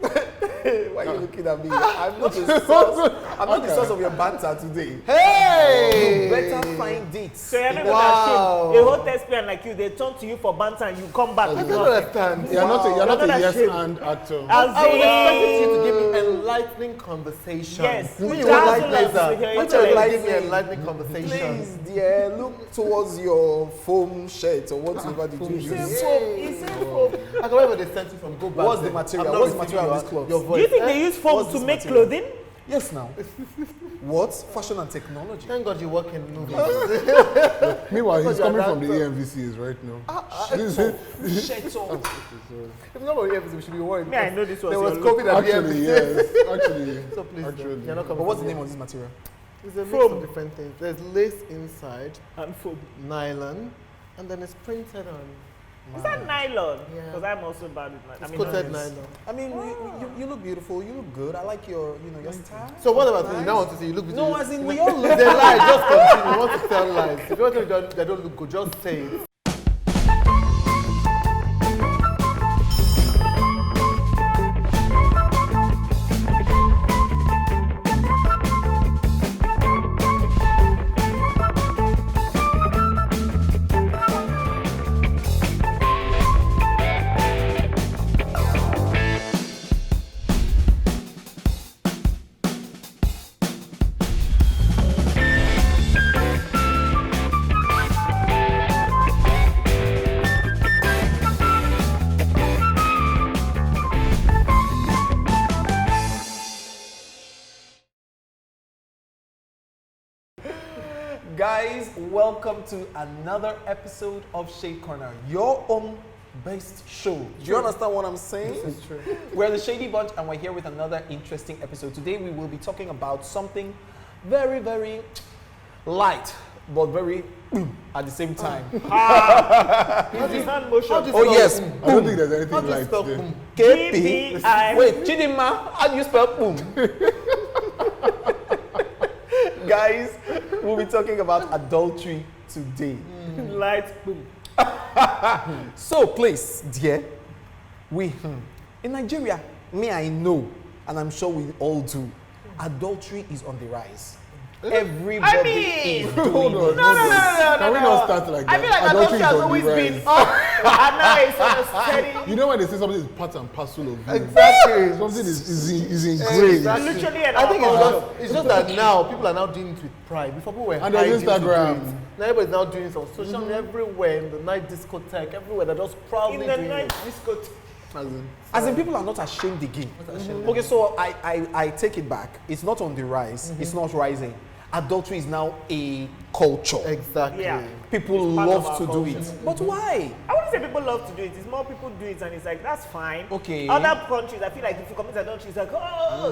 Why are you looking at me? I'm not the source. I'm not the source of your banter today. Hey! You better find it. So you're not ashamed. A whole thespian like you, they turn to you for banter and you come back. I don't understand. You're not a yes ashamed. and actor. As I was expecting in- you to give me enlightening conversation. Yes. Which With would like dazzlers laser? with your Which would like intellect. give me enlightening conversation? Please, dear, look towards your foam shirt or whatever did you He use. said foam. I can wherever they sent you from, go back. What's the there. material? I'm not What's the receiving material of this cloth? Your Do voice. you think they use foam What's to this make material? clothing? Yes, now. What? Fashion and technology. Thank God you work in movies. Meanwhile, he's Because you're coming an from the actor. AMVCs right now. Shut up. If not for EFC, we should be worried. Me, I know this was There was your COVID at the Actually, EFC. yes. Actually. So please, Actually. you're not coming. But what's the from name of this material? It's a mix Foam. of different things. There's lace inside, And foam. nylon, and then it's printed on. Is that nylon? Yeah. Because I'm also bad with nylon. It's I mean, coated no, it's- nylon. I mean, you look beautiful. You look good. I like your style. So what about you? You now want to say you look beautiful? No, as in we all look. They lie. Just continue. You want to tell lies. If you want to tell they don't look good, just say it. Guys, welcome to another episode of Shade Corner, your own best show. Do you understand what I'm saying? This is true. We're the Shady Bunch and we're here with another interesting episode. Today we will be talking about something very, very light, but very at the same time. His hand motion. How do you Oh spell yes, boom? I don't think there's How anything do you like spell there. boom? KP. GBI. Wait, Chidinma, how do you spell boom? Guys, we'll be talking about adultery today. Light boom. So please, dear, in Nigeria, I know, and I'm sure we all do, adultery is on the rise. Everybody I mean, is Hold doing on. it. No, Can we not start like that? I feel like adultery has always been. And now it's on a steady. You know when they say something is part and parcel of you? Exactly. Something is ingrained. Exactly. Literally an I think alcohol. it's just that now people are now doing it with pride. Before people were And there's hiding to do Instagram. it. Now everybody's now doing it on social media everywhere, in the night discotheque, everywhere. They're just proudly In the doing night it. discotheque. As in, people are not ashamed again. Okay, so I take it back. It's not on the rise. It's not rising. Adultery is now a culture. Exactly. Yeah. People It's part of love our to do culture. it. But why? I wouldn't say people love to do it. It's more people do it, and it's like that's fine. Okay. Other countries, I feel like if you commit adultery, it's like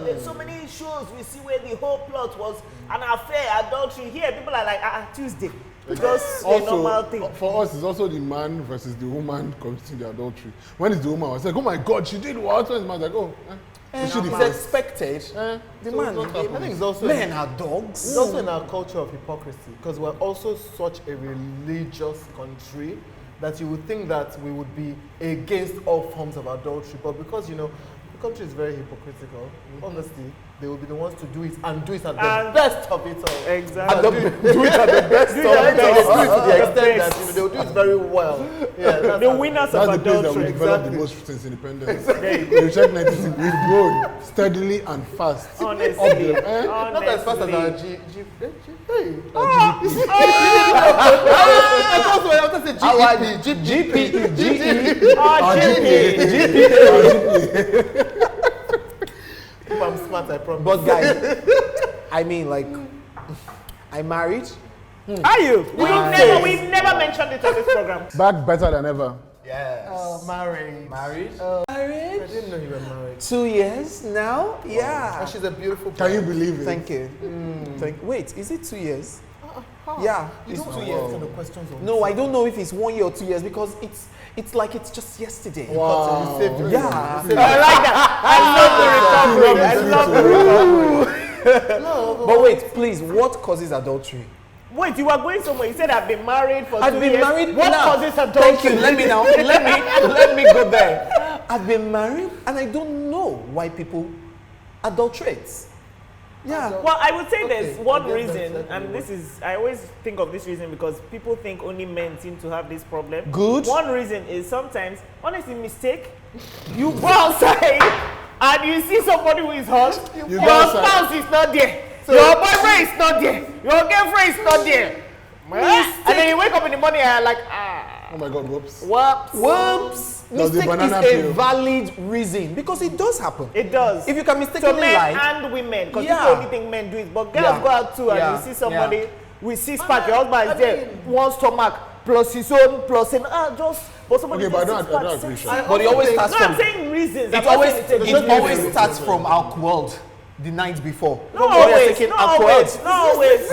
there's so many shows we see where the whole plot was an affair, adultery. Here, people are like Tuesday, just a normal thing. For us, it's also the man versus the woman committing the adultery. When it's the woman, it's like, oh my God, she did what? When the man's like, oh, is she the It's first? expected. The So man, it's not I think it's also men are dogs. It's also in our culture of hypocrisy because we're also such a religious country that you would think that we would be against all forms of adultery, but because the country is very hypocritical, honestly, they will be the ones to do it and do it at the And- best of it all. Exactly. And do it at the best Do of it at it the all. best. Do it to the The extent best. that they will do it very well. Yeah, that's The how- winners That's of the place that we adultery. developed the Exactly. most since independence. There you go. We check 96, we've grown steadily and fast. Honestly, Up there, eh? Not as fast as our honestly. hey. I want to say GP. Oh, GP. If I'm smart, I promise. But guys, I mean, like, I'm married. Are you? Nice. We've never mentioned it on this program. Back better than ever. Yes. Married. Married? I Married? didn't know you were married. 2 years now? Yeah. And she's a beautiful Can you bride. believe it? Thank you. Wait, is it 2 years? Yeah, You it's don't 2 ask years. kind of questions on No, I don't know if it's 1 year or 2 years because it's like it's just yesterday. Wow. You saved it. Yeah. I like that. I love the recovery. I love the recovery. But wait, please, what causes adultery? Wait, you were going somewhere. You said I've been married for 2 years. I've been married. What now. causes adultery? Thank you. Let me go there. I've been married and I don't know why people adulterate. Yeah. Well, I would say Okay, there's one I guess reason, that's and this is, I always think of this reason because people think only men seem to have this problem. Good. One reason is sometimes, honestly, mistake. You go outside and you see somebody who is hot. You Your go outside. spouse is not there. Your boyfriend is not there. Your girlfriend is not there. And then you wake up in the morning and you're like, Oh my God, whoops. Whoops. Does the Mistake is banana a peel? valid reason because it does happen. it does. If you can To mistakenly men lie, and women, because Yeah. people only think men do it, but girls Yeah. go out too and Yeah. you see somebody Yeah. with six pack, your husband is there, one stomach plus his own plus an just for somebody Okay, but I just don't six pack, agree. six- Sha. but it always think- starts No, I'm from saying reasons. it always It always starts from alcohol the night before. No When you're always, taking no alcohol. always, no always.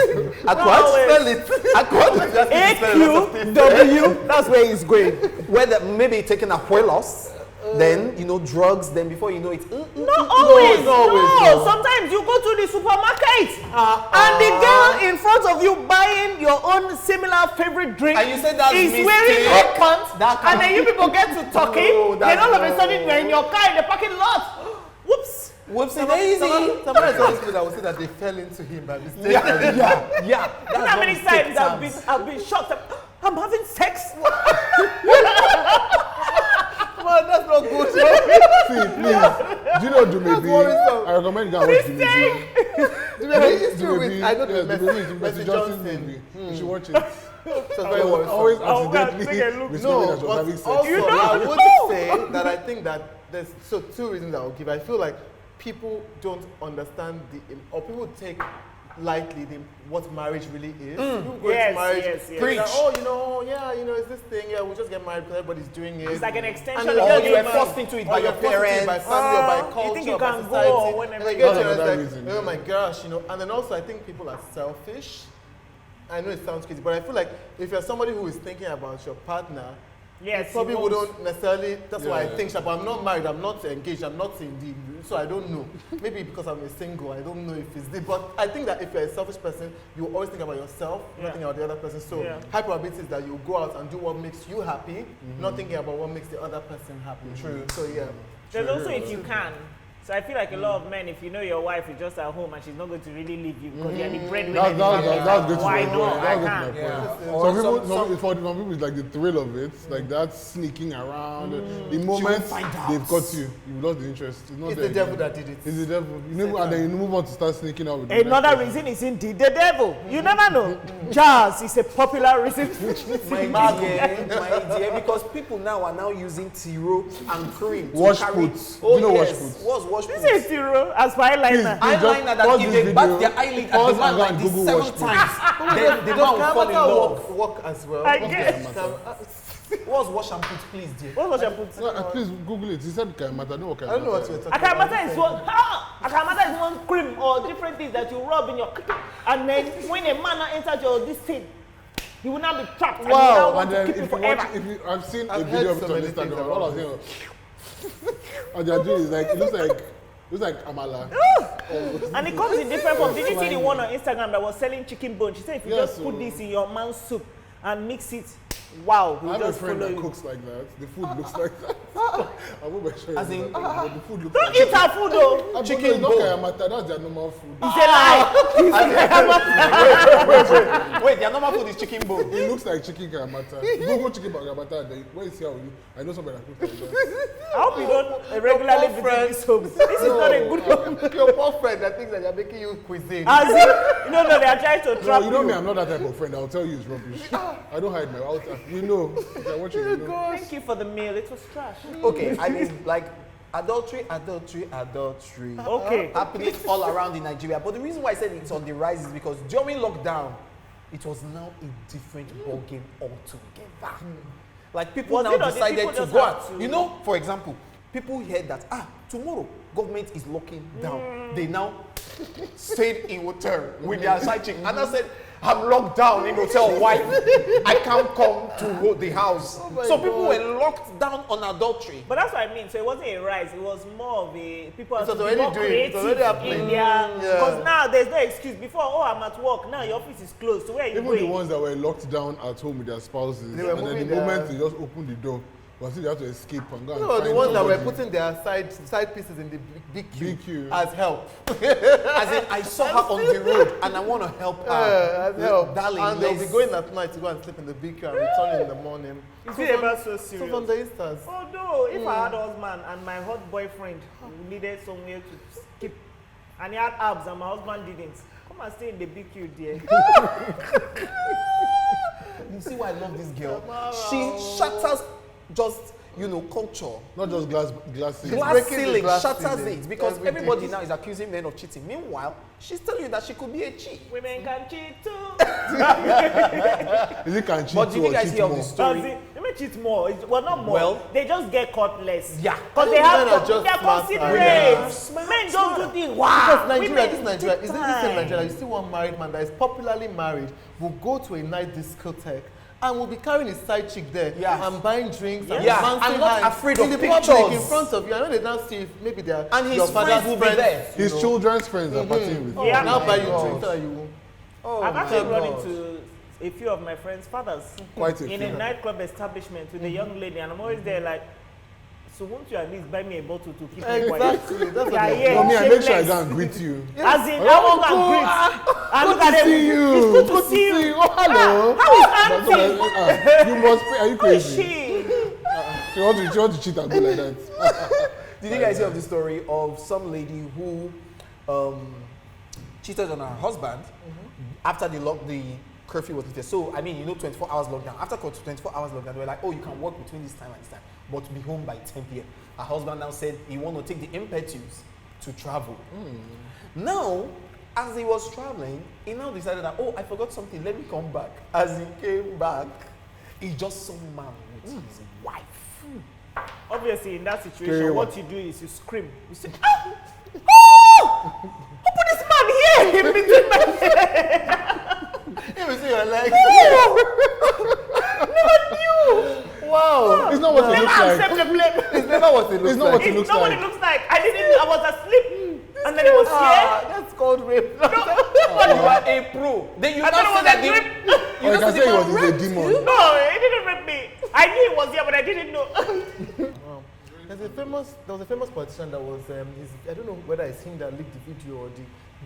Alcohol? always. Spell it. Alcohol. AQW, that's where he's going. Whether maybe taking Apuelos, then drugs, then before you know it. Not always, not always, no. no. Sometimes you go to the supermarket and the girl in front of you buying your own similar favorite drink And you say that's is mistake. wearing your pants, That and then you people get to talking, No, then all of a that's sudden you're in your car in the parking lot. Whoops. Whoopsie daisy. Somebody told me that would say that they fell into him by mistake. Yeah. You know how many times I've been shocked up. I'm having sex. Man, that's not good. See, please. Do you know Dumebi? worrisome. I recommend you go and watch Dumebi. I know the Dumebi, Messi Johnson Johnson. movie. You should watch it. So very worrisome. Always Oh, God, take a accidentally look. discovering No, that she was having but sex. also You know? I would say that I think that there's two reasons I will give. I feel like people don't understand or people take lightly what marriage really is. People go Yes, into marriage, yes, yes. they're Preach. like, oh, it's this thing. Yeah, we just get married because everybody's doing it. It's like an extension And of then you your were game. forced into it or by you're your forced into it parents. by family or by culture you think you or by can go society. or whenever And I you get want. to Another realize reason, like, oh yeah. my gosh, and then also I think people are selfish. I know it sounds crazy, but I feel like if you're somebody who is thinking about your partner, Yes, you probably you won't. wouldn't necessarily. That's why I Yeah. think. But I'm not married. I'm not engaged. I'm not in the. So I don't know. Maybe because I'm a single, I don't know if it's the. But I think that if you're a selfish person, you always think about yourself, Yeah. not thinking about the other person. So Yeah. high probability is that you go out and do what makes you happy, not thinking about what makes the other person happy. True. So yeah. There's also if you can. So I feel like a lot of men, if you know your wife is just at home and she's not going to really leave you because you're the breadwinner. in the family, That's good to why my not? point. I That's good to my can't. point. Yeah. Some people, for some people, it's like the thrill of it, like that sneaking around. The moment find out. they've got you, you've lost the interest. It's not It's there the devil again. that did it. It's the devil. You know, and then you move on to start sneaking out with the next Another person. reason is indeed the devil. You never know. Jazz is a popular reason. My dear, because people now are now using tiro and cream to Wash carry. puts. Oh, Do you know wash yes. puts? What's wash This puts? is zero as for eyeliner. Eyeliner that pause if this they bat video, their eyelid at pause the man and go like and this Google 7 wash puts. times, then the man will fall in love. Work as well. I guess. What's wash and put, please, dear? What was your put? No, please Google it. He said Kaimata. I don't know what I don't know what Kaimata you're is. talking about. Akamata is one. Akamata is one cream or different things that you rub in your, and then when a man now enters your this thing, he will not be trapped. And he will Wow. now want And to then keep if it you forever. watch, I've seen I've a video heard of it so on many things Instagram. about All I was saying, what they're doing is like it looks like amala. And it comes in different forms. Did you see the one on Instagram that was selling chicken bone? She said if you Yes, just put so- this in your man's soup and mix it, wow, I he'll have a just friend follow that you. cooks like that. The food looks like that. I won't be sure. As in- but the food looks Don't like eat her food though. chicken no, bone. Kaimata, that's their normal food. It's a lie. Wait, their normal food is chicken bone. It looks like chicken Kaimata. Google chicken Kaimata. Where is here? I know somebody that cooks like that. I hope you don't regularly poor visit friend. this home. This is not a good home. Your poor friend that thinks that you're making you cuisine. As in, no, they are trying to No, trap you know me, I'm not that type of friend. I'll tell you it's rubbish. I don't hide my outer. You know. If you're watching, you know. Thank you for the meal. It was trash. Okay, I mean, like, adultery. Okay. Happening all around in Nigeria. But the reason why I said it's on the rise is because during lockdown, it was now a different ballgame altogether. Like people Was now it or did decided people to just go have out. to- You know, for example, people heard that tomorrow government is locking down. They now stayed in hotel with their side chick. And I said, I'm locked down in hotel. Why? I can't come to the house. So people were locked down on adultery. But that's what I mean. So it wasn't a rise. It was more of a people It are was to be already more doing it. It creative was already happening. in their. Because Yeah. now there's no excuse. Before, oh, I'm at work. Now your office is closed. So where are you Even going? the ones that were locked down at home with their spouses, They were and then moving the their- moment they just opened the door, but still they have to escape and go and No, the find ones that were somebody. putting their side pieces in the big queue, Big queue. as help. As in, I saw her on the road and I want to help her. As help. Darling, And they'll be let's- going at night to go and sleep in the big queue and return in the morning. Is it ever so So serious? from the instance. Although, if I had a husband and my hot boyfriend needed somewhere to skip, and he had abs and my husband didn't, come and stay in the big queue there. You see why I love this girl? She shatters just, culture. Not just glass ceiling. Glass breaking the ceiling glass shatters ceiling it because every everybody day. now is accusing men of cheating. Meanwhile, she's telling you that she could be a cheat. Women can cheat too. Is it can cheat But did too you or guys cheat hear of more? the Does story? it? Women cheat more. Well, not more. Well- they just get caught less. Yeah. Because they Women are have. just They're smarter. considerate. Women are smart, Men don't smarter. do things. Because Wow. Nigeria, Women this Nigeria, take is it this same time. Nigeria? You see one married man that is popularly married will go to a night discotheque and will be carrying his side chick there Yeah. and buying drinks and Yeah. romancing I'm not her afraid in of the public pictures. in front of you. I know they don't see if maybe they are And his your friends father's will be friends, there. you His know. children's friends are partying with Yeah. him. Now buy you God. drinks so that you will. Oh, I've my actually run God. into a few of my friends' fathers Quite a in few. a nightclub establishment with a young lady, and I'm always there like, so won't you at least buy me a bottle to keep me quiet? Exactly. That's what Yeah, they're yeah. For me, I make sure I shameless. go and greet you. As in, Oh, I want to uncle, greet. And Good look at to them. see you. It's good to see you. Oh, hello. How is That's what auntie? you must pay. Are you Who is crazy? she? She want to cheat and go like that. Did you guys hear of the story of some lady who cheated on her husband after the curfew was lifted? So, 24 hours lockdown. After 24 hours lockdown, they were like, oh, you can work between this time and this time, but be home by 10 p.m. Her husband now said he want to take the impetus to travel. Now, as he was traveling, he now decided that, oh, I forgot something, let me come back. As he came back, he just saw man with his wife. Obviously, in that situation, Scary what one. you do is you scream. You say, ah! Oh! Who put this man here in between my Let me see your legs. Never knew. Wow. It's not what it Never looks like. accept the blame. It's never what it looks It's not like. what it It's looks not what like. it looks like. I was asleep, and then it was Ah, here. that's called rape. You are a pro. Then you I thought it was a dream. Or you can say it was a demon. No, it didn't rape me. I knew it was here, but I didn't know. Wow. There was a famous politician that was, I don't know whether it's him that leaked the video or the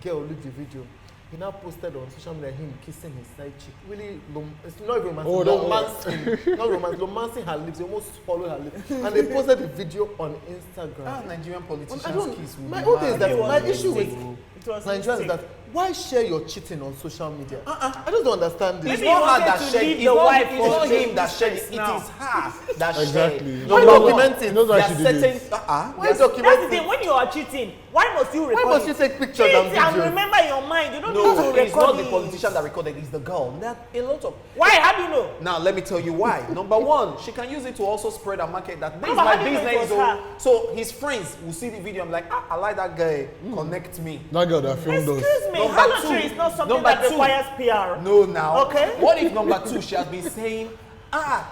girl leaked the video. He now posted on social media him kissing his side chick. Really, it's not even romantic. Oh, that romancing, not romantic, romancing her lips. He almost swallowed her lips. And they posted the video on Instagram. Nigerian I politicians don't, kiss will my be own thing is mad. that It was my a issue with mistake. It was a Nigerians is mistake. that why share your cheating on social media? I just don't understand this. It's Maybe he not her wanted that to shared. leave It's the not, wife it's for not just him that shared it. business It now. is her that Exactly. shared. Why Number document one, it? He knows why there she are did certain. it. Why That's document the thing. it? When you are cheating, why must you record Why must it? you take pictures Cheat and and videos? remember in your mind. You don't No, need to it's not record the it. politician that recorded. It's the girl. There are a lot of. Why? How do you know? Now let me tell you why. Number one, she can use it to also spread and market that this is but my how do you know it business. was her? So his friends will see the video. I'm like, I like that guy. Connect me. That girl that filmed us. Excuse me. Number Adultery two. is not something Number that two. requires PR. No, now. Okay. What if number two, she has been saying,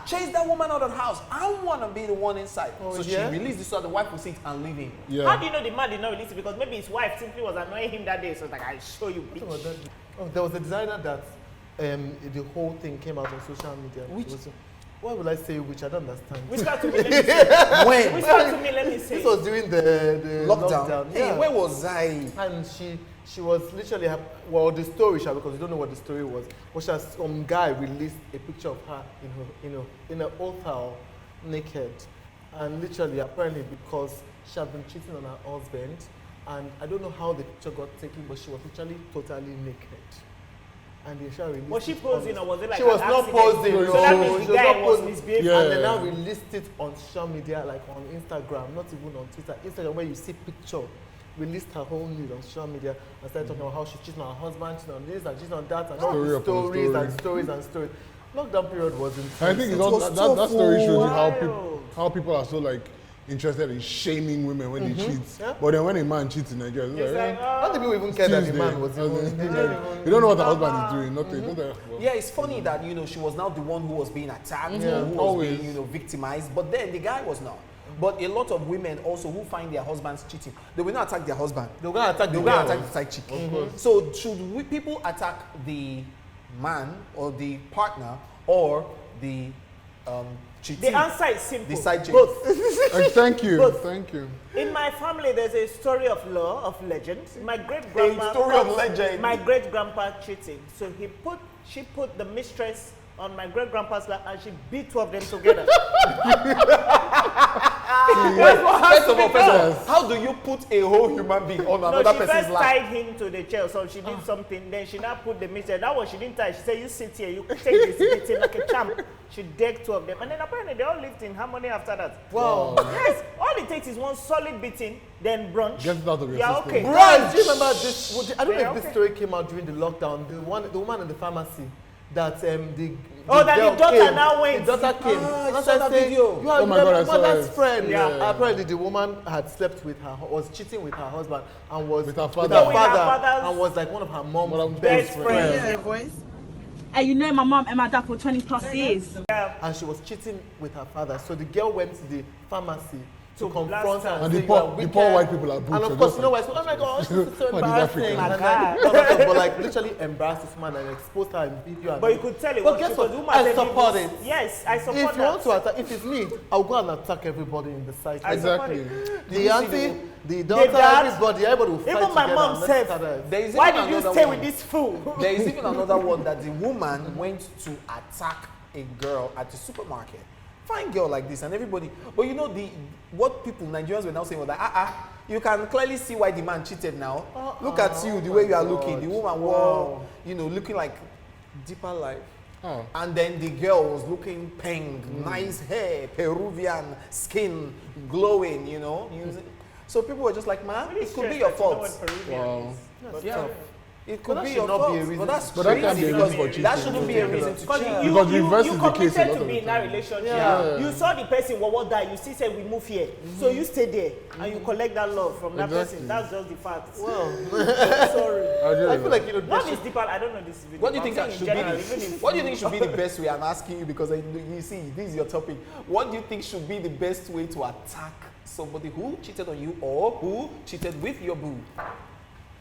chase that woman out of the house. I don't want to be the one inside. Oh, So yeah? she released this so that the wife will see it and leave him. How Yeah. do you know the man did not release it? Because maybe his wife simply was annoying him that day. So it's like, I'll show you, What about bitch. that? Oh, there was a designer that the whole thing came out on social media. Which? It was, why would I say which? I don't understand. Whisper to me, let me say. When? Whisper to me, let me say. This was during the Lockdown. Hey, Yeah. where was I? And she was literally, the story, because you don't know what the story was, but some guy released a picture of her in a hotel naked. And literally, apparently, because she had been cheating on her husband, and I don't know how the picture got taken, but she was literally totally naked. And they shall release Was she it posing on- or was it like She an was not accident? posing. So No, that means she the was guy not was posing. misbehaving. Yeah. And they now released it on social media, like on Instagram, not even on Twitter. Instagram, where you see picture, released her whole nude on social media and started talking about how she cheated on her husband, cheating on this and cheating on that, and all Story these upon stories story. and stories and stories. Lockdown period was intense. I think it's It all, was that so story shows you wild. how people are so like interested in shaming women when they cheat. Yeah. But then when a man cheats in Nigeria, it's like, how do people even care that the man was you don't know what the husband is doing, nothing. Yeah, it's funny that, she was now the one who was being attacked or who was being, victimized, but then the guy was not. But a lot of women also who find their husbands cheating, they will not attack their husband. They're going to attack the side chick. So should people attack the man or the partner or the cheating? The answer is simple. The side chick. Both. Thank you. Both. Thank you. In my family, there's a story of legend. My great grandma. A story of legend. My great grandpa cheating. So she put the mistress on my great grandpa's lap and she beat two of them together. First of all, how do you put a whole human being on another person's lap? She first tied him to the chair, so she did something. Then she now put the mistress. That one she didn't tie. She said, "You sit here. You take this beating like a champ." She decked two of them, and then apparently they all lived in harmony after that. Wow. Yes. All it takes is one solid beating, then brunch. Get it out of your system. okay. Brunch. Do you remember this? I don't know if this story came out during the lockdown. The woman in the pharmacy that the daughter now went. The daughter came. I saw that video. You are my mother's friend. Yeah. Apparently, the woman had slept with her, was cheating with her husband, and was with her father, and was like one of her mom's best friends. Yeah. Voice. And you know my mom and my dad for 20 plus years. Yeah. And she was cheating with her father. So the girl went to the pharmacy to confront her. And the poor white people are and of course, oh my God, this is so embarrassing. But like literally embarrassed this man and exposed her in video. But you could tell it. But guess what? I support it. Yes, I support If you want to attack, if it's me, I'll go and attack everybody in the site. Exactly. The auntie, the daughter, everybody, everybody will fight even my together mom said, why did you stay with this fool? There is even another one that the woman went to attack a girl at the supermarket. Fine girl like this and everybody, but what people Nigerians were now saying was like, you can clearly see why the man cheated now. Look at you, the way you are looking. The woman wore, looking like deeper life. And then the girl was looking pink, nice hair, Peruvian skin, glowing, So people were just like, man, it could be your fault. Wow. Yeah. It could be your fault. But that's that can't be a reason for cheating. That shouldn't be a reason to cheat. Because reverse is the case a lot You committed to of be the in that time. relationship. Yeah. You saw the person what died. You still said we move here. So you stay there and you collect that love from that person. That's just the fact. Well, sorry. I feel like What is deeper? I don't know this video. What do you think should be the best way? I'm asking you because you see, this is your topic. What do you think should be the best way to attack somebody who cheated on you or who cheated with your boo?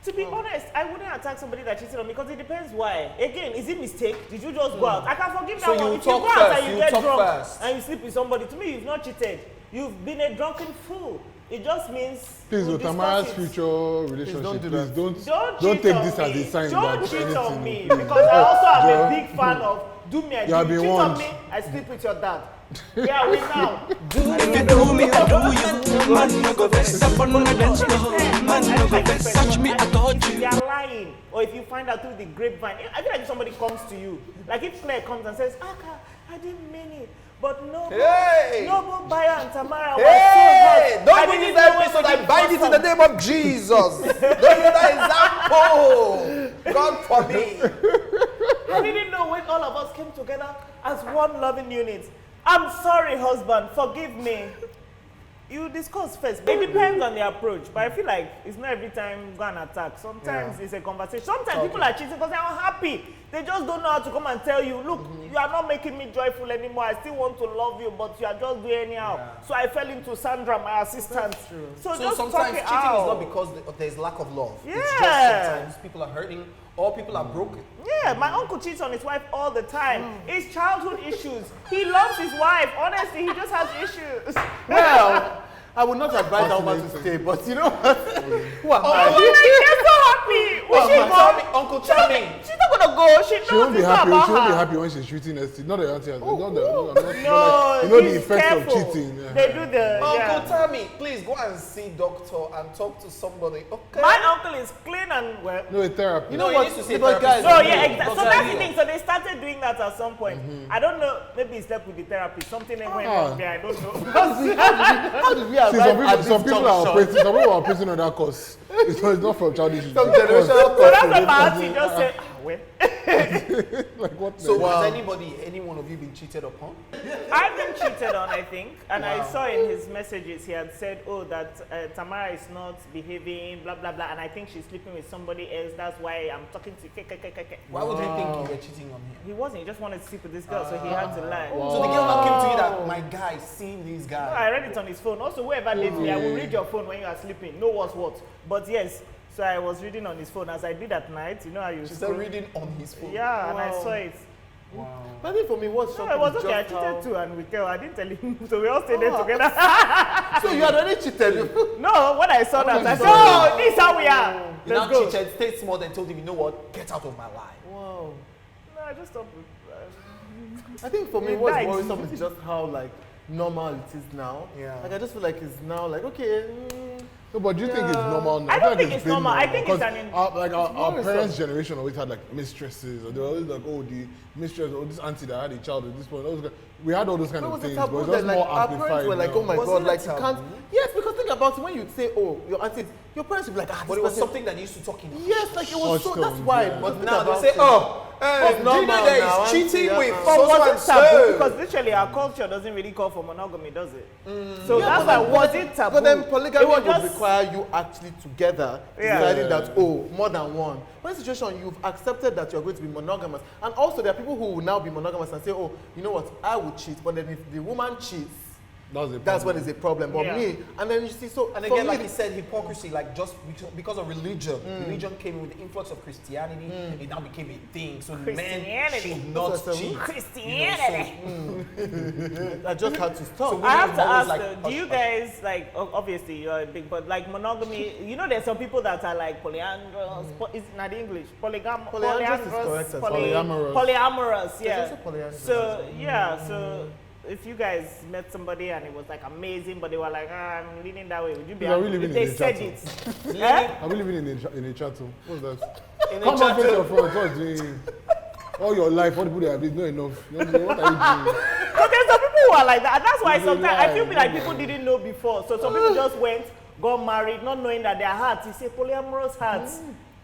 To be honest, I wouldn't attack somebody that cheated on me because it depends why. Again, is it mistake? Did you just go out? I can forgive that one. If you go out and you get drunk and you sleep with somebody, to me, you've not cheated. You've been a drunken fool. It just means. Please, with Tamara's future relationship, don't take this as a sign. Don't cheat on me because I also am a big fan of do me. You cheat on me, I sleep with your dad. Yeah, we now. If you do me, I do you. Man, no go vex up on my dance floor. Man, no go vex. Touch me, I touch you. If you are lying, or if you find out through the grapevine, I feel like if somebody comes to you, like if Claire comes and says, Aka, I didn't mean it. But Noble Bayo and Tamara were so hot. Don't bring this episode. I bind it in the name of Jesus. Don't use that example. God forbid. I didn't know when all of us came together as one loving unit. I'm sorry, husband. Forgive me. You discuss first. It depends on the approach, but I feel like it's not every time go and attack. Sometimes it's a conversation. Sometimes people are cheating because they're unhappy. They just don't know how to come and tell you, look, you are not making me joyful anymore. I still want to love you, but you are just doing anyhow. Yeah. So I fell into Sandra, my assistant. So just sometimes cheating is not because there's lack of love. Yeah. It's just sometimes people are hurting or people are broken. Yeah, my uncle cheats on his wife all the time. It's childhood issues. He loves his wife. Honestly, he just has issues. Well, I would not advise that woman to stay, but you know what? Who am I? You're so happy. Uncle Charming. She's not gonna go. She won't be happy. She won't be happy when she's treating us. Not the auntie. No, the effects of cheating. Yeah. They do the Uncle Tammy, please go and see doctor and talk to somebody. Okay. My uncle is clean and well. No, therapy. You know what? He needs to see guys. So yeah, exactly. So that's the thing. So they started doing that at some point. I don't know. Maybe he slept with the therapist. Something went wrong there. I don't know. How did we arrive at some people are operating on that course. It's not from childish. Some generational So that's what my auntie just said. Well. Like what? So Wow. has any one of you been cheated upon? I've been cheated on, I think, and I Wow. saw in his messages he had said, "Oh, that Tamara is not behaving, blah blah blah," and I think she's sleeping with somebody else. That's why I'm talking to Why would you think you were cheating on him? He wasn't. He just wanted to sleep with this girl, so he had to lie. So the girl now came to you that my guy seen this No, guy. I read it on his phone. Also, whoever dates me, I will read your phone when you are sleeping. Know what's what. But yes, so I was reading on his phone as I did at night. You know how you She scroll. said reading on his phone. Yeah, and I Wow. saw it. Wow. But I think for me, what's No, shocking it was is okay. I just cheated how- too, and we tell. I didn't tell him, so we all stayed there Oh. together. So you had already cheated. No, when I saw that, I said, Wow. "Oh, this is how we are. You Let's now go." cheated, stayed small, then told him, you know what? Get out of my life. Wow. No, I just stopped. I think for me, It what's died. worrisome is just how like normal it is now. Yeah. Like I just feel like it's now like okay. No, but do you think it's Yeah. normal now? I feel don't like think it's been normal. I think it's because an in- our worrisome. parents' generation always had like mistresses, or they were always like, oh, the mistress, or this auntie that had a child at this point. We had all those kind But it of was a things, taboo but it's then, just like more our amplified parents were like, now. oh my Was god, it a like you taboo? can't. Yes, because think about it when you say, oh, your auntie, your parents would be like, ah, But this it was person- something that they used to talk in. Yes, like it was so. That's Touchstones, why. yeah. But think now they about say, it. oh, It's do you normal know that now, he's cheating auntie, with yeah. But so was and it taboo? so? Because literally our culture doesn't really call for monogamy, does it? So Yeah, that's but why then- was it taboo? But then polygamy It was would just- require you actually together Yeah. deciding that, oh, more than one. But in a situation, you've accepted that you're going to be monogamous. And also, there are people who will now be monogamous and say, oh, you know what, I would cheat. But then if the woman cheats, that's when it's a problem. But Yeah. me, and then you see, so And for again, me, like he said, hypocrisy, like just because of religion. Religion came in with the influx of Christianity. It now became a thing. So men Christianity. should not That's what I cheat. said. Christianity. I just had to stop. So I have to women always ask, like, do you guys like? Obviously, you're a big, but like monogamy. You know, there's some people that are like polyandrous. Is not English. Polyandrous is correct as well. Polyamorous. Polyamorous. Yeah. also polyandrous as So yeah. So if you guys met somebody and it was like amazing, but they were like, ah, I'm leaning that way, would you be? You are happy? really If living they in a said chattel. it. Eh? Are we living in a chat room? What's that? in a Come on, face chat your front. What's doing? All your life, all the people that have been not enough. What are you doing? But there's some people who are like that, and that's why It's a sometimes I feel lie, like people didn't know before. So some people just went, got married, not knowing that their heart is a polyamorous heart.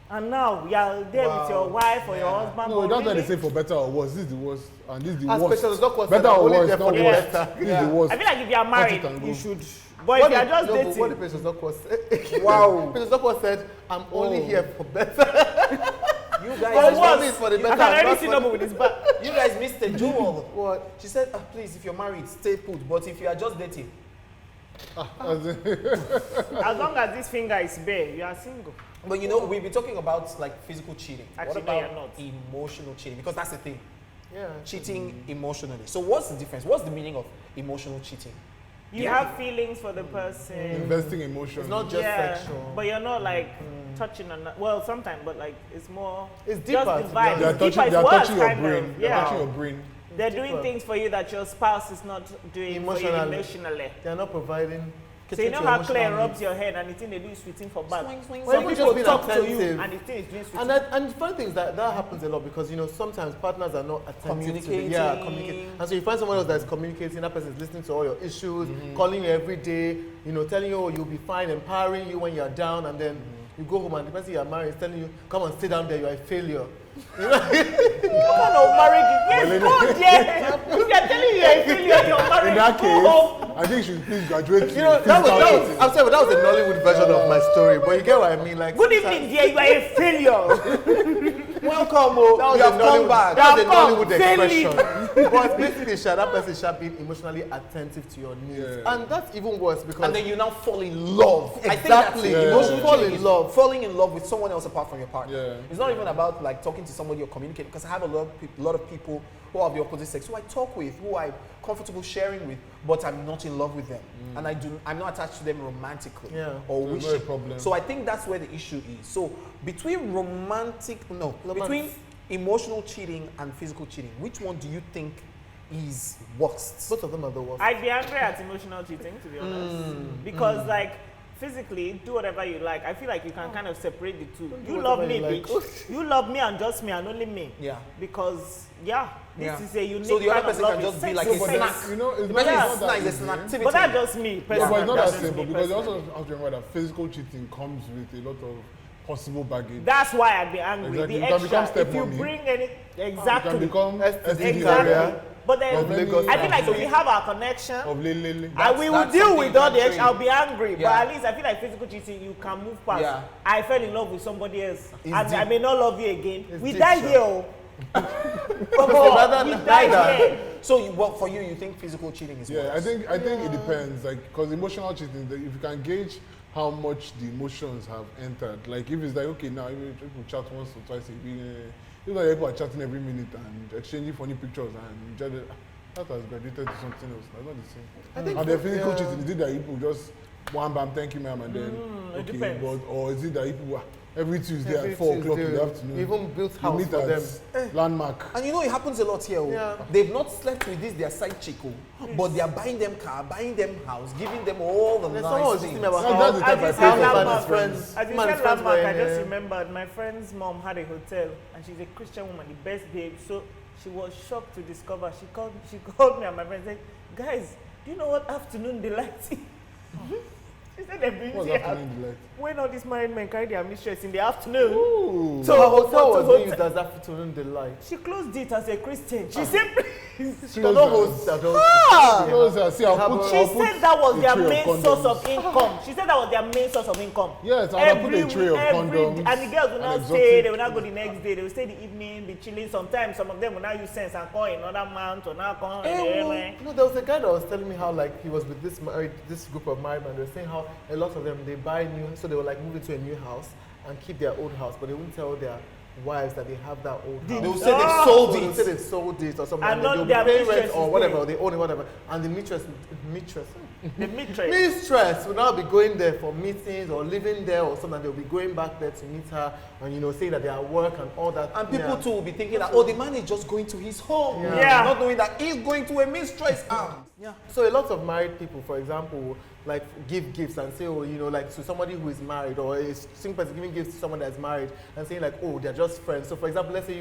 And now you are there with your wife or your husband. No, but that's why really, they say for better or worse. This is the worst, and this is the As worst. Special Doc Better said, I'm or only worse, there not for the worse. better. This is the worst. I feel like if you are married, and go. you should. But if you are just dating, What the Special Doc said. Wow. Special Doc said, I'm only here for better. You For guys, what? missed, For the I better. can already not see for number with his back. you guys missed a jewel. What? She said, please, if you're married, stay put. But if you are just dating, As in- As long as this finger is bare, you are single. but you know, we've been talking about like physical cheating. Actually, what about you're not. emotional cheating? Because that's the thing. Yeah. Cheating emotionally. So what's the difference? What's the meaning of emotional cheating? You Yeah. have feelings for the person. investing emotion. It's not just sexual. But you're not like touching on that. Well, sometimes, but like it's more. It's just deeper, the to be vibe. honest. They are It's deeper, touching, it's they are worse, touching your kind brain. of. They are Yeah. touching your brain. They're doing deeper. things for you that your spouse is not doing for you Emotionally. emotionally. They're not providing. So you know how Claire emotional rubs needs. your head and the thing they do is sweeting for back. Swing, swing, Well, Some even people just being talk to you attentive. and the thing is doing sweeting. And the funny thing is that happens a lot because sometimes partners are not attentive Communicating. to communicating. And so you find someone else that's communicating, that person is listening to all your issues, calling you every day, telling you, oh, you'll be fine, empowering you when you're down, and then you go home and the person you're married is telling you, come and sit down there, you're a failure. What kind of marriage is yes, go there. If they're telling you you're a failure, you're married. In that go home. case, I think you should please graduate. I'm sorry, but that was a Nollywood version of my story, but you get what I mean? Like, Good evening, dear. You are a failure. Welcome, oh. That was You a have come Nollywood, back. that was a You have Nollywood come, expression. But basically, that person should be emotionally attentive to your needs. Yeah. And that's even worse because And then you now fall in love. I think Exactly. that's Yeah. emotional Fall cheating in is love. Falling in love with someone else apart from your partner. Yeah. It's not even about like talking to somebody or communicating. Because I have a lot of people who are of the opposite sex who I talk with, who I'm comfortable sharing with, but I'm not in love with them, and I'm not attached to them romantically Yeah. or So it's wishing. not a problem. So I think that's where the issue is. So between between emotional cheating and physical cheating, which one do you think is worst? both of them are the worst. I'd be angry at emotional cheating, to be honest, because like physically, do whatever you like. I feel like you can kind of separate the two. do You love whatever me, you like. bitch. You love me and just me and only me. Yeah. Because this is a unique So the other kind of person love. can It's just be sex like is a sex. snack. It's The not, person it's is not snack, that it's an simple. activity. But that's just me, Yeah, personally. but it's not That's that just simple me because you personally. also have to remember that physical cheating comes with a lot of possible baggage. That's why I'd be angry. Exactly. The You can become extra, if you stepmommy. bring any, exactly. You can become STD STD carrier. But then, Of Lagos I feel like State. if we have our connection, of Lele. and we will that's deal something with all you the can extra, I'll be angry. Yeah. But at least I feel like physical cheating, you can move past. Yeah. I fell in love with somebody else, It's and I deep. may not love you again. It's We deep, die sure. here. Oh. rather We than die that. here. So, for you think physical cheating is Yeah, worse? I think it depends. Like, because emotional cheating, if you can gauge how much the emotions have entered. Like, if it's like, okay, now people chat once or twice a week. If like people are chatting every minute and exchanging funny pictures and that has graduated to something else. That's not the same. I think And the physical cheating, is it that people just one bam, thank you, ma'am, and then it okay, depends. or is it that people every Tuesday Every at 4 o'clock in Tuesday, the afternoon? we even built you house meet for them. at Landmark. And it happens a lot here. Oh. Yeah. They've not slept with this their side chick, but they are buying them car, buying them house, giving them all the There's someone was nice just things. talking about That's the how type I As you pay said for. Landmark, his friends. as you him and said his friends Landmark, were I in, just remembered my friend's mom had a hotel, and she's a Christian woman, the best babe. So she was shocked to discover. She called me and my friend said, "Guys, do you know what afternoon delight is?" She said they've been What's here happening delight? when all these married men carry their mistress in the afternoon. Ooh. So her hotel to was being hotel. used as afternoon delight. She closed it as a Christian. She simply. She does not host adultery. See, I'll put, She I'll put said that was a their tray of main source condoms. of income. She said that was their main source of income. Yes, I'll put a tray of condoms. And the girls will now and stay, exotic- they will not go the next day, they will stay the evening, be chilling. Sometimes some of them will now use sense and call another man to now come. No, there was a guy that was telling me how like he was with this group of married men. They were saying how a lot of them they buy new, so they will like move into a new house and keep their old house, but they wouldn't tell their wives that they have that old house. They will say they've sold They'll say it. they've sold it or something. And they'll not be their paying mistress rent or is whatever, there. they own it, whatever. And the The mistress. mistress will now be going there for meetings or living there or something. They'll be going back there to meet her and saying that they are at work and all that. And people Yeah. too will be thinking that, the man is just going to his home. Yeah. Not knowing that he's going to a mistress arms. Yeah. So a lot of married people, for example, will, like give gifts and say, like to somebody who is married, or a single person giving gifts to someone that's married and saying like, they're just friends. So for example, let's say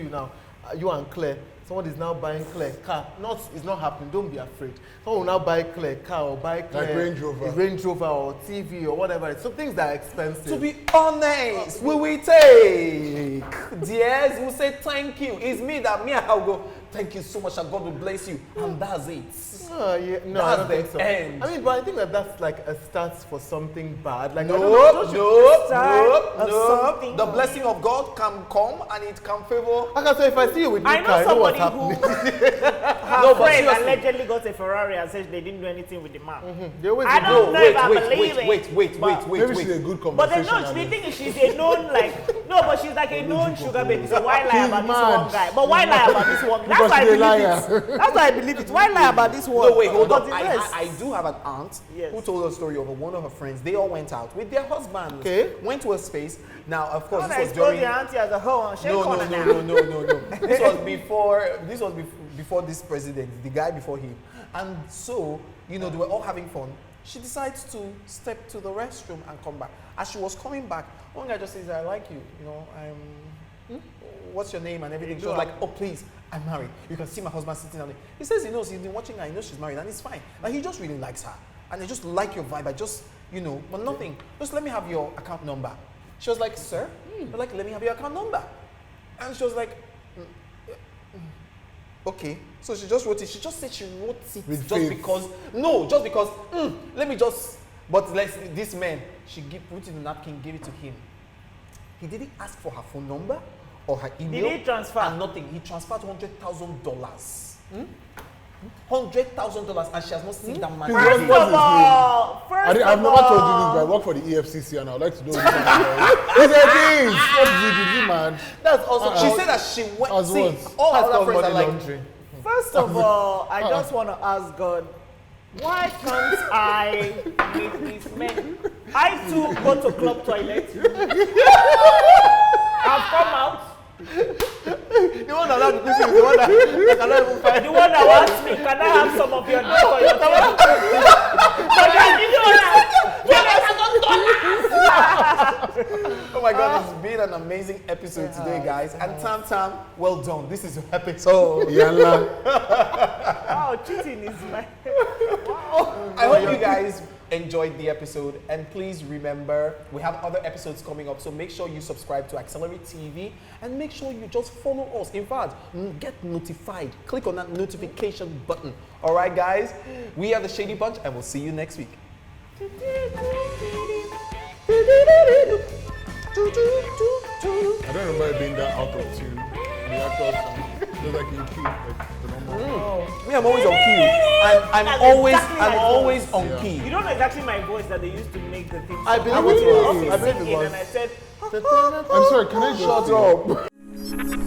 you and Claire, someone is now buying Claire car. It's not happening. Don't be afraid. Someone will now buy Claire car or buy Claire Range Rover. a Range Rover or TV or whatever. So things that are expensive. To be honest, we will take. Dears, we'll say thank you. It's me I'll go, thank you so much and God will bless you. And that's it. Yeah, no, I don't That's think the so. end. I mean, but I think that's like a start for something bad. Like, No, I don't know, no, Start of no. something. The blessing of God can come and it can favor. Okay, so if I see you with new I car, I know know what's somebody happening. who her No, but friend seriously. allegedly got a Ferrari and said they didn't do anything with the man. They always I do. don't know if I believe it. wait. Maybe she's a good But conversation. then no, the thing is she's a known but she's like a known sugar baby. So why lie She's about this mad. one guy? But why lie about this one? That's Because why I she's a believe liar. it. That's why I believe it. Why lie about this one? No, wait, hold But on. the I rest- do have an aunt Yes. who told a story of one of her friends. They all went out with their husbands. Okay. Went to a space. Now, of course, When this I was expose during. your auntie as a hoe on shake No. corner now. This was before. Before this president, the guy before him, and so they were all having fun. She decides to step to the restroom and come back. As she was coming back, one guy just says, "I like you. What's your name and everything?" She was like, "Oh, please, I'm married. You can see my husband sitting down there." He says he knows. He's been watching her. He knows she's married, and it's fine. Like he just really likes her, and I just like your vibe. I just, but nothing. Just let me have your account number. She was like, "Sir," They're like, "Let me have your account number," and she was like, "Okay." So she just wrote it. She just said she wrote it With just faith. because. Let me just. But this man, put it in a napkin, gave it to him. He didn't ask for her phone number or her email. Did he transfer? And nothing. He transferred $100,000. $100,000, and she has not seen that man. Please, First what's of his all, I've never told you this, but I work for the EFCC and I would like to know this. He said, "Please, what did you man?" That's also. She said that she went. As See, what? all That's her called other friends are money like. laundering. First of all, I just want to ask God, why can't I meet these men? I too go to club toilet. I've come out. The one that allowed is the one that cannot even find. The one that asked me, can I have some of your dick for your table? But then you know Oh my God, it's been an amazing episode today, guys. And Tam, well done. This is your episode. Yalla. wow, cheating is my. I hope you guys enjoyed the episode. And please remember, we have other episodes coming up. So make sure you subscribe to Accelerate TV and make sure you just follow us. In fact, get notified. Click on that notification button. All right, guys, we are the Shady Bunch and we'll see you next week. I don't remember it being that out of tune. The actor song. Just like in key, like the normal. Me, I'm always on key. I'm That's always, exactly I'm my always voice. on Yeah. key. You don't know exactly my voice that they used to make the thing. I song. believe I was in it the was. office I believe it singing was. and I said, I'm sorry, can I just Shut up.